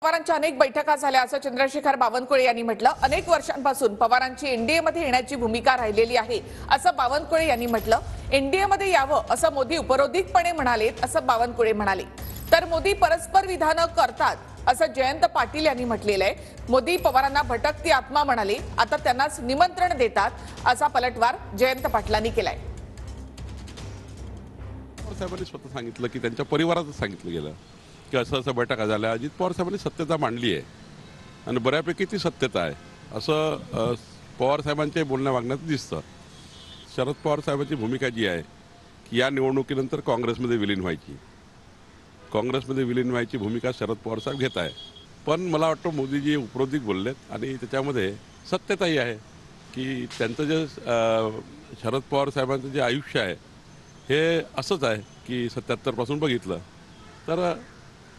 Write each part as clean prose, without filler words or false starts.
पवारांच्या अनेक बैठका झाल्या असं चंद्रशेखर बावनकुळे यांनी म्हटलं। अनेक वर्षांपासून पवारांची एनडीए मध्ये येण्याची भूमिका राहिलेली आहे असं बावनकुळे यांनी म्हटलं। एनडीए मध्ये यावं असं मोदी उपरोधिकपणे म्हणालेत असं बावनकुळे म्हणाले। तर मोदी परस्पर विधानं करतात असं जयंत पाटील यांनी म्हटलेलं आहे। मोदी पवारांना भटकती आत्मा म्हणाले, आता त्यांनाच निमंत्रण देतात असा पलटवार जयंत पाटलांनी केलाय। साहेबांनी स्वतः सांगितलं की त्यांच्या परिवाराचं सांगितलं गेलं की असं असं बैठका झाल्या। अजित पवार साहेबांनी सत्यता मांडली आहे आणि बऱ्यापैकी ती सत्यता आहे असं पवार साहेबांच्या बोलण्या वागण्यात दिसतं। शरद पवार साहेबांची भूमिका जी आहे की या निवडणुकीनंतर काँग्रेसमध्ये विलीन व्हायची भूमिका शरद पवार साहेब घेत आहे। पण मला वाटतं मोदीजी उपरोधिक बोललेत आणि त्याच्यामध्ये सत्यताही आहे की त्यांचं जे शरद पवार साहेबांचं जे आयुष्य आहे हे असंच आहे की 77 पासून बघितलं तर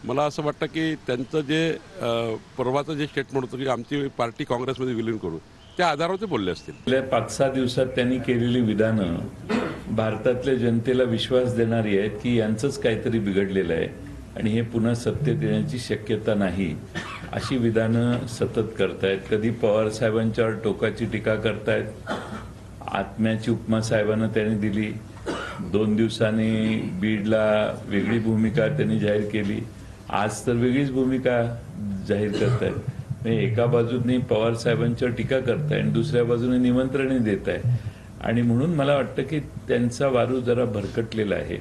मला असं वाटतं की त्यांचं जे परवाचं जे स्टेटमेंट होतं की आमची पार्टी काँग्रेसमध्ये विलीन करू, त्या आधारावर ते बोलले असतील। गेल्या 5-6 दिवसात त्यांनी केलेली विधानं भारतातल्या जनतेला विश्वास देणारी आहेत की यांचंच काहीतरी बिघडलेलं आहे आणि हे पुन्हा सत्तेत येण्याची शक्यता नाही अशी विधानं सतत करतायत। कधी पवार साहेबांच्यावर टोकाची टीका करतायत। आत्म्याची उपमा साहेबांना त्यांनी दिली। 2 दिवसांनी बीडला वेगळी भूमिका त्यांनी जाहीर केली। आज तर वेगळीच भूमिका जाहीर करतायत। म्हणजे एका बाजूने पवार साहेबांच्यावर टीका करताय आणि दुसऱ्या बाजूने निमंत्रणही देत आहे आणि म्हणून मला वाटतं की त्यांचा वारू जरा भरकटलेला आहे।